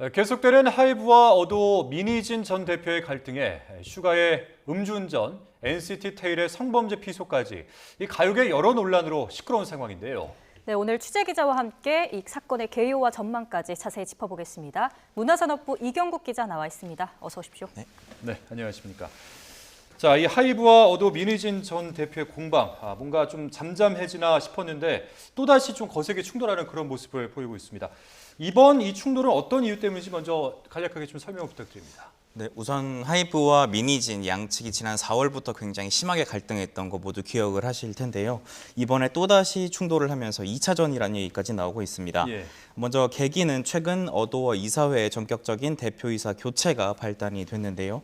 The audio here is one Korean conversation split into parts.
계속되는 하이브와 어도 민희진 전 대표의 갈등에 슈가의 음주운전, NCT 테일의 성범죄 피소까지 이 가요계 여러 논란으로 시끄러운 상황인데요. 네, 오늘 취재기자와 함께 이 사건의 개요와 전망까지 자세히 짚어보겠습니다. 문화산업부 이경국 기자 나와 있습니다. 어서 오십시오. 네, 안녕하십니까. 자, 이 하이브와 어도 민희진 전 대표의 공방, 뭔가 좀 잠잠해지나 싶었는데 또다시 좀 거세게 충돌하는 그런 모습을 보이고 있습니다. 이번 이 충돌은 어떤 이유 때문인지 먼저 간략하게 좀 설명 부탁드립니다. 네, 우선 하이브와 민희진 양측이 지난 4월부터 굉장히 심하게 갈등했던 거 모두 기억을 하실 텐데요. 이번에 또다시 충돌을 하면서 2차전이라는 얘기까지 나오고 있습니다. 예. 먼저 계기는 최근 어도어 이사회의 전격적인 대표이사 교체가 발단이 됐는데요.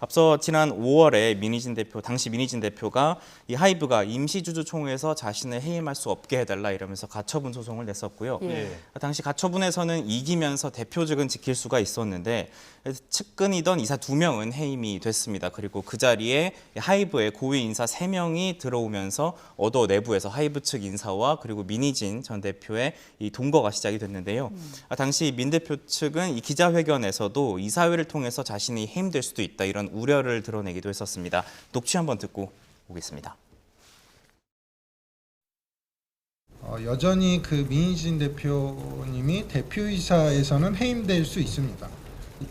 앞서 지난 5월에 당시 민희진 대표가 이 하이브가 임시주주총회에서 자신을 해임할 수 없게 해달라 이러면서 가처분 소송을 냈었고요. 예. 당시 가처분에서는 이기면서 대표직은 지킬 수가 있었는데 측근이던 이사 2명은 해임이 됐습니다. 그리고 그 자리에 하이브의 고위 인사 3명이 들어오면서 어도어 내부에서 하이브 측 인사와 그리고 민희진 전 대표의 이 동거가 시작이 됐는데요. 당시 민 대표 측은 이 기자회견에서도 이사회를 통해서 자신이 해임될 수도 있다 이런 우려를 드러내기도 했었습니다. 녹취 한번 듣고 오겠습니다. 여전히 그 민희진 대표님이 대표이사에서는 해임될 수 있습니다.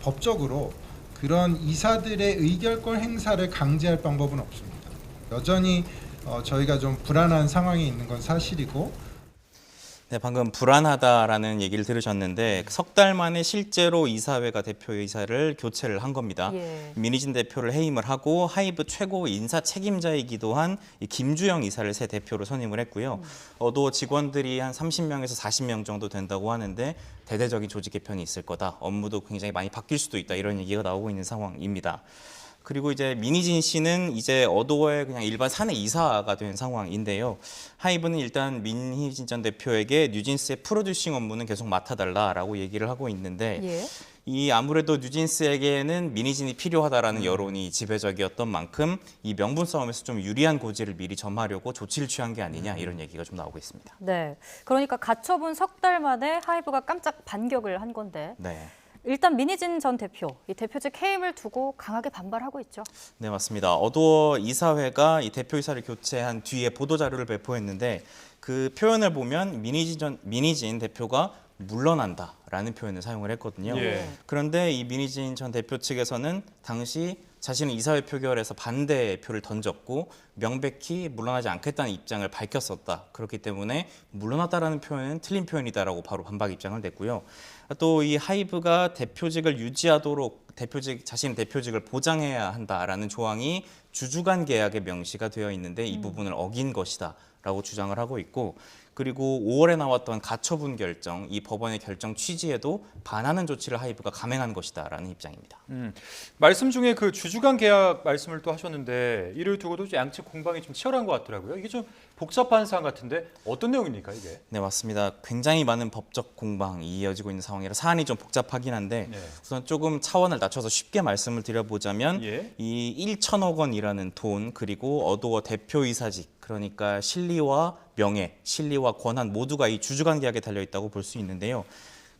법적으로 그런 이사들의 의결권 행사를 강제할 방법은 없습니다. 여전히 저희가 좀 불안한 상황에 있는 건 사실이고. 네, 방금 불안하다라는 얘기를 들으셨는데 석 달 만에 실제로 이사회가 대표이사를 교체를 한 겁니다. 예. 민희진 대표를 해임을 하고 하이브 최고 인사 책임자이기도 한 김주영 이사를 새 대표로 선임을 했고요. 어도 직원들이 한 30명에서 40명 정도 된다고 하는데 대대적인 조직 개편이 있을 거다. 업무도 굉장히 많이 바뀔 수도 있다. 이런 얘기가 나오고 있는 상황입니다. 그리고 이제 민희진 씨는 이제 어도어의 그냥 일반 사내 이사가 된 상황인데요. 하이브는 일단 민희진 전 대표에게 뉴진스의 프로듀싱 업무는 계속 맡아달라라고 얘기를 하고 있는데 예. 이 아무래도 뉴진스에게는 민희진이 필요하다라는 여론이 지배적이었던 만큼 이 명분 싸움에서 좀 유리한 고지를 미리 점하려고 조치를 취한 게 아니냐 이런 얘기가 좀 나오고 있습니다. 네, 그러니까 가처분 석 달 만에 하이브가 깜짝 반격을 한 건데 네. 일단 민희진 전 대표, 이 대표직 해임을 두고 강하게 반발하고 있죠. 네, 맞습니다. 어도어 이사회가 이 대표이사를 교체한 뒤에 보도자료를 배포했는데 그 표현을 보면 민희진 대표가 물러난다라는 표현을 사용을 했거든요. 예. 그런데 이 민희진 전 대표 측에서는 당시 자신은 이사회 표결에서 반대표를 던졌고 명백히 물러나지 않겠다는 입장을 밝혔었다. 그렇기 때문에 물러났다라는 표현은 틀린 표현이다라고 바로 반박 입장을 냈고요. 또 이 하이브가 대표직을 유지하도록 자신의 대표직을 보장해야 한다라는 조항이 주주간 계약에 명시가 되어 있는데 이 부분을 어긴 것이다라고 주장을 하고 있고 그리고 5월에 나왔던 가처분 결정, 이 법원의 결정 취지에도 반하는 조치를 하이브가 감행한 것이다라는 입장입니다. 말씀 중에 그 주주간 계약 말씀을 또 하셨는데 이를 두고도 양측 공방이 좀 치열한 것 같더라고요. 이게 좀 복잡한 사안 같은데 어떤 내용입니까 이게? 네, 맞습니다. 굉장히 많은 법적 공방이 이어지고 있는 상황이라 사안이 좀 복잡하긴 한데 네. 우선 조금 차원을 낮춰서 쉽게 말씀을 드려보자면 예. 이 1천억 원이라는 돈 그리고 어도어 대표이사직 그러니까 실리와 명예, 실리와 권한 모두가 이 주주간 계약에 달려 있다고 볼 수 있는데요.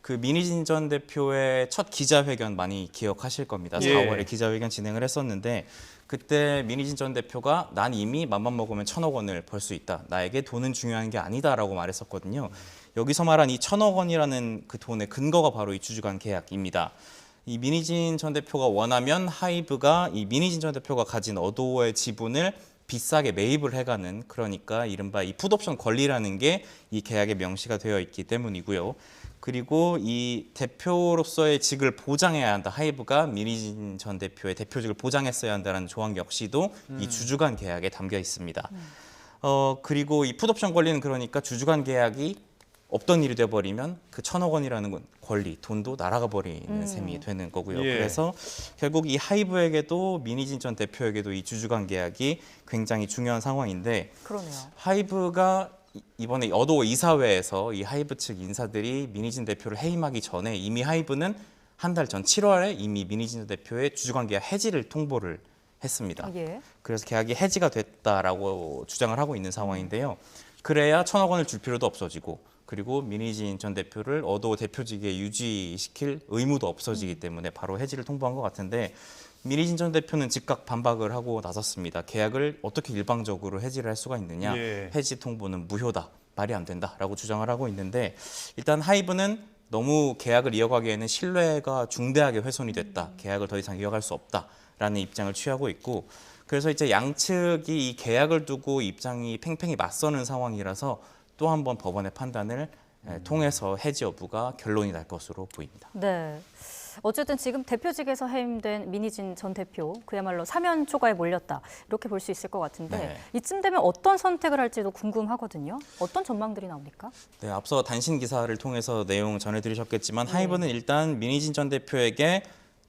그 민희진 전 대표의 첫 기자회견 많이 기억하실 겁니다. 예. 4월에 기자회견 진행을 했었는데 그때 민희진 전 대표가 난 이미 맘만 먹으면 1천억 원을 벌 수 있다. 나에게 돈은 중요한 게 아니다라고 말했었거든요. 여기서 말한 이 1천억 원이라는 그 돈의 근거가 바로 이 주주간 계약입니다. 이 민희진 전 대표가 원하면 하이브가 이 민희진 전 대표가 가진 어도어의 지분을 비싸게 매입을 해가는 그러니까 이른바 이 풋옵션 권리라는 게 이 계약에 명시가 되어 있기 때문이고요. 그리고 이 대표로서의 직을 보장해야 한다. 하이브가 민희진 전 대표의 대표직을 보장했어야 한다는 조항 역시도 이 주주간 계약에 담겨 있습니다. 그리고 이 풋옵션 권리는 그러니까 주주간 계약이 없던 일이 돼버리면 그 1천억 원이라는 권리, 돈도 날아가 버리는 셈이 되는 거고요. 예. 그래서 결국 이 하이브에게도 민희진 전 대표에게도 이 주주간 계약이 굉장히 중요한 상황인데 그러네요. 하이브가 이번에 어도어 이사회에서 이 하이브 측 인사들이 민희진 대표를 해임하기 전에 이미 하이브는 한 달 전 7월에 이미 민희진 대표의 주주관 계약 해지를 통보를 했습니다. 예. 그래서 계약이 해지가 됐다라고 주장을 하고 있는 상황인데요. 그래야 1천억 원을 줄 필요도 없어지고 그리고 민희진 전 대표를 어도어 대표직에 유지시킬 의무도 없어지기 때문에 바로 해지를 통보한 것 같은데 민희진 전 대표는 즉각 반박을 하고 나섰습니다. 계약을 어떻게 일방적으로 해지를 할 수가 있느냐. 예. 해지 통보는 무효다. 말이 안 된다라고 주장을 하고 있는데 일단 하이브는 너무 계약을 이어가기에는 신뢰가 중대하게 훼손이 됐다. 계약을 더 이상 이어갈 수 없다라는 입장을 취하고 있고 그래서 이제 양측이 이 계약을 두고 입장이 팽팽히 맞서는 상황이라서 또 한 번 법원의 판단을 통해서 해지 여부가 결론이 날 것으로 보입니다. 네. 어쨌든 지금 대표직에서 해임된 민희진 전 대표 그야말로 사면 초과에 몰렸다 이렇게 볼 수 있을 것 같은데 네. 이쯤 되면 어떤 선택을 할지도 궁금하거든요. 어떤 전망들이 나옵니까? 네, 앞서 단신 기사를 통해서 내용 전해드리셨겠지만 하이브는 일단 민희진 전 대표에게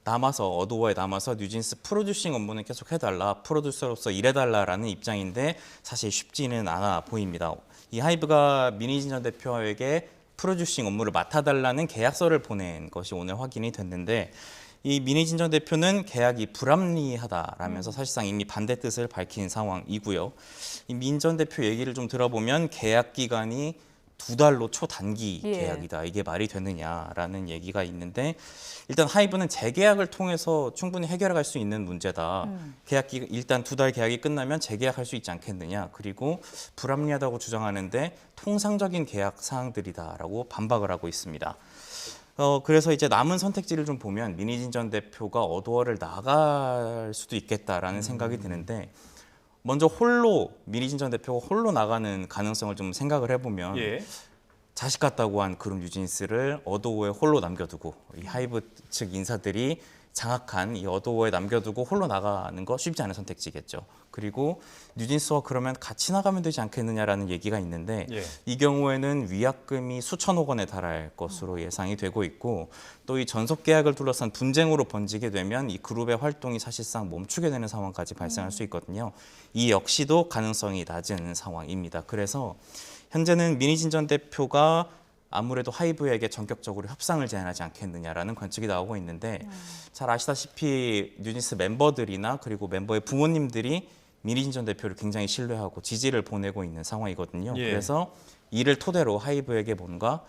어도어에 남아서 뉴진스 프로듀싱 업무는 계속 해달라, 프로듀서로서 일해달라라는 입장인데 사실 쉽지는 않아 보입니다. 이 하이브가 민희진 전 대표에게 프로듀싱 업무를 맡아달라는 계약서를 보낸 것이 오늘 확인이 됐는데 이 민희진 전 대표는 계약이 불합리하다라면서 사실상 이미 반대 뜻을 밝힌 상황이고요. 이 민 전 대표 얘기를 좀 들어보면 계약 기간이 2달로 초단기 예. 계약이다. 이게 말이 되느냐라는 얘기가 있는데 일단 하이브는 재계약을 통해서 충분히 해결해 갈 수 있는 문제다. 일단 2달 계약이 끝나면 재계약할 수 있지 않겠느냐. 그리고 불합리하다고 주장하는데 통상적인 계약 사항들이다라고 반박을 하고 있습니다. 그래서 이제 남은 선택지를 좀 보면 민희진 전 대표가 어도어를 나갈 수도 있겠다라는 생각이 드는데 먼저 민희진 전 대표가 홀로 나가는 가능성을 좀 생각을 해보면 예. 자식 같다고 한 그룹 뉴진스를 어도어에 홀로 남겨두고 이 하이브 측 인사들이 장악한 이 어도어에 남겨두고 홀로 나가는 거 쉽지 않은 선택지겠죠. 그리고 뉴진스와 그러면 같이 나가면 되지 않겠느냐라는 얘기가 있는데 예. 이 경우에는 위약금이 수천억 원에 달할 것으로 예상이 되고 있고 또 이 전속 계약을 둘러싼 분쟁으로 번지게 되면 이 그룹의 활동이 사실상 멈추게 되는 상황까지 발생할 수 있거든요. 이 역시도 가능성이 낮은 상황입니다. 그래서 현재는 민희진 전 대표가 아무래도 하이브에게 전격적으로 협상을 제안하지 않겠느냐라는 관측이 나오고 있는데 잘 아시다시피 뉴진스 멤버들이나 그리고 멤버의 부모님들이 민희진 전 대표를 굉장히 신뢰하고 지지를 보내고 있는 상황이거든요. 예. 그래서 이를 토대로 하이브에게 뭔가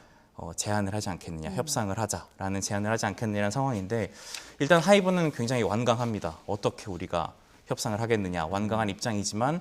제안을 하지 않겠느냐, 협상을 하자라는 제안을 하지 않겠느냐는 상황인데 일단 하이브는 굉장히 완강합니다. 어떻게 우리가 협상을 하겠느냐, 완강한 입장이지만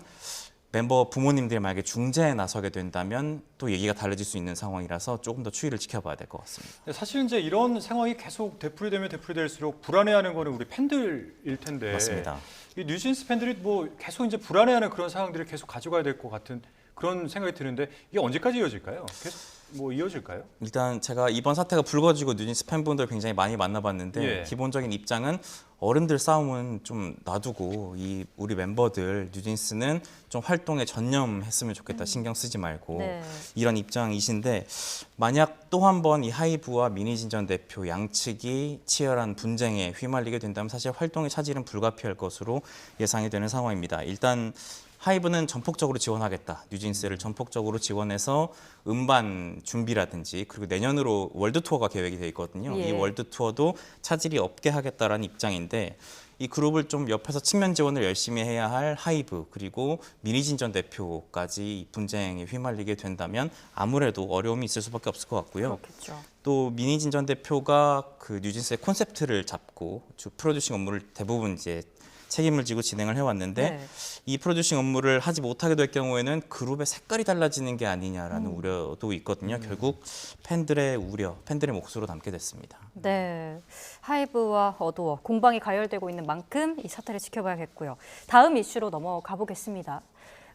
멤버 부모님들이 만약에 중재에 나서게 된다면 또 얘기가 달라질 수 있는 상황이라서 조금 더 추이를 지켜봐야 될 것 같습니다. 사실 이제 이런 상황이 계속 되풀이되면 되풀이될수록 불안해하는 거는 우리 팬들일 텐데 맞습니다. 이 뉴진스 팬들이 뭐 계속 이제 불안해하는 그런 상황들을 계속 가져가야 될 것 같은 그런 생각이 드는데 이게 언제까지 이어질까요? 계속 뭐 이어질까요? 일단 제가 이번 사태가 불거지고 뉴진스 팬분들 굉장히 많이 만나봤는데 예. 기본적인 입장은 어른들 싸움은 좀 놔두고 우리 멤버들 뉴진스는 좀 활동에 전념했으면 좋겠다. 신경 쓰지 말고 네. 이런 입장이신데 만약 또 한 번 이 하이브와 민희진 전 대표 양측이 치열한 분쟁에 휘말리게 된다면 사실 활동의 차질은 불가피할 것으로 예상이 되는 상황입니다. 일단 하이브는 전폭적으로 지원하겠다. 뉴진스를 전폭적으로 지원해서 음반 준비라든지 그리고 내년으로 월드 투어가 계획이 돼 있거든요. 예. 이 월드 투어도 차질이 없게 하겠다라는 입장인데 이 그룹을 좀 옆에서 측면 지원을 열심히 해야 할 하이브 그리고 민희진 전 대표까지 이 분쟁에 휘말리게 된다면 아무래도 어려움이 있을 수밖에 없을 것 같고요. 그렇겠죠. 또 민희진 전 대표가 그 뉴진스의 콘셉트를 잡고 주 프로듀싱 업무를 대부분 이제 책임을 지고 진행을 해왔는데 네. 이 프로듀싱 업무를 하지 못하게 될 경우에는 그룹의 색깔이 달라지는 게 아니냐라는 우려도 있거든요. 결국 팬들의 우려, 팬들의 몫으로 남게 됐습니다. 네, 하이브와 어도어 공방이 가열되고 있는 만큼 이 사태를 지켜봐야겠고요. 다음 이슈로 넘어가 보겠습니다.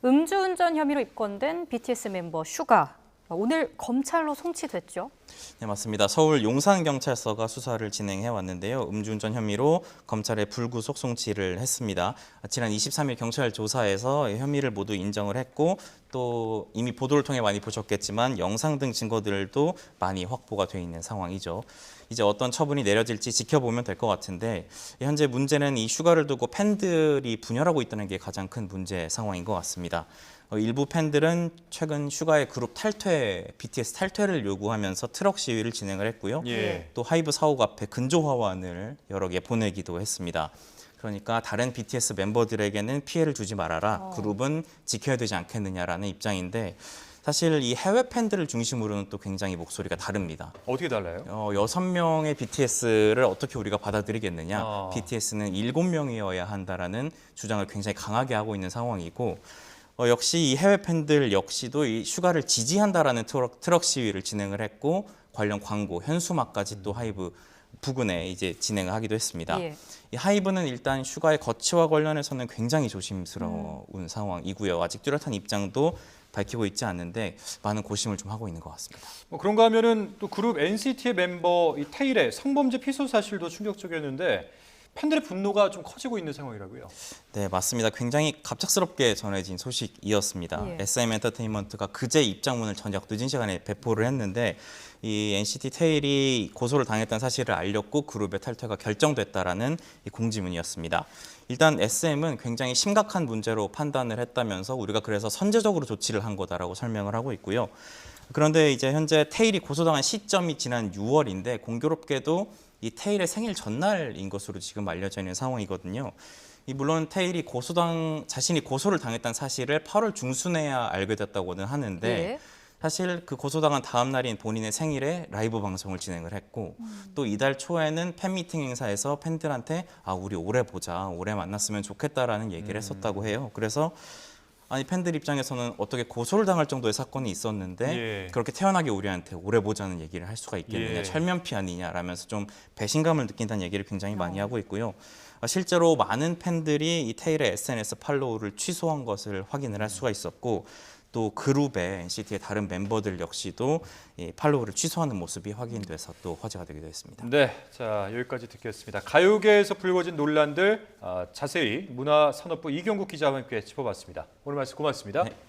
음주운전 혐의로 입건된 BTS 멤버 슈가 오늘 검찰로 송치됐죠. 네, 맞습니다. 서울 용산경찰서가 수사를 진행해 왔는데요. 음주운전 혐의로 검찰에 불구속 송치를 했습니다. 지난 23일 경찰 조사에서 혐의를 모두 인정을 했고 또 이미 보도를 통해 많이 보셨겠지만 영상 등 증거들도 많이 확보가 돼 있는 상황이죠. 이제 어떤 처분이 내려질지 지켜보면 될 것 같은데 현재 문제는 이 슈가를 두고 팬들이 분열하고 있다는 게 가장 큰 문제 상황인 것 같습니다. 일부 팬들은 최근 슈가의 그룹 BTS 탈퇴를 요구하면서 트럭 시위를 진행을 했고요. 예. 또 하이브 사옥 앞에 근조 화환을 여러 개 보내기도 했습니다. 그러니까 다른 BTS 멤버들에게는 피해를 주지 말아라. 그룹은 지켜야 되지 않겠느냐라는 입장인데 사실 이 해외 팬들을 중심으로는 또 굉장히 목소리가 다릅니다. 어떻게 달라요? 6명의 BTS를 어떻게 우리가 받아들이겠느냐. 아. BTS는 7명이어야 한다라는 주장을 굉장히 강하게 하고 있는 상황이고 역시 이 해외 팬들 역시도 이 슈가를 지지한다라는 트럭 시위를 진행을 했고 관련 광고, 현수막까지 또 하이브 부근에 이제 진행을 하기도 했습니다. 예. 이 하이브는 일단 슈가의 거취와 관련해서는 굉장히 조심스러운 상황이고요. 아직 뚜렷한 입장도 밝히고 있지 않는데 많은 고심을 좀 하고 있는 것 같습니다. 뭐 그런가 하면은 또 그룹 NCT의 멤버 이 테일의 성범죄 피소 사실도 충격적이었는데 팬들의 분노가 좀 커지고 있는 상황이라고요. 네, 맞습니다. 굉장히 갑작스럽게 전해진 소식이었습니다. 예. SM 엔터테인먼트가 그제 입장문을 저녁 늦은 시간에 배포를 했는데 이 NCT 테일이 고소를 당했다는 사실을 알렸고 그룹의 탈퇴가 결정됐다라는 이 공지문이었습니다. 일단 SM은 굉장히 심각한 문제로 판단을 했다면서 우리가 그래서 선제적으로 조치를 한 거다라고 설명을 하고 있고요. 그런데 이제 현재 테일이 고소당한 시점이 지난 6월인데 공교롭게도 이 테일의 생일 전날인 것으로 지금 알려져 있는 상황이거든요. 물론 테일이 자신이 고소를 당했다는 사실을 8월 중순에야 알게 됐다고는 하는데 예. 사실 그 고소당한 다음 날인 본인의 생일에 라이브 방송을 진행을 했고 또 이달 초에는 팬미팅 행사에서 팬들한테 우리 올해 보자, 올해 만났으면 좋겠다라는 얘기를 했었다고 해요. 그래서 아니 팬들 입장에서는 어떻게 고소를 당할 정도의 사건이 있었는데 예. 그렇게 태연하게 우리한테 오래 보자는 얘기를 할 수가 있겠느냐, 예. 철면피 아니냐라면서 좀 배신감을 느낀다는 얘기를 굉장히 많이 하고 있고요. 실제로 많은 팬들이 이 테일의 SNS 팔로우를 취소한 것을 확인을 할 수가 있었고 또 그룹의 NCT의 다른 멤버들 역시도 이 팔로우를 취소하는 모습이 확인돼서 또 화제가 되기도 했습니다. 네, 자 여기까지 듣겠습니다. 가요계에서 불거진 논란들 자세히 문화산업부 이경국 기자와 함께 짚어봤습니다. 오늘 말씀 고맙습니다. 네.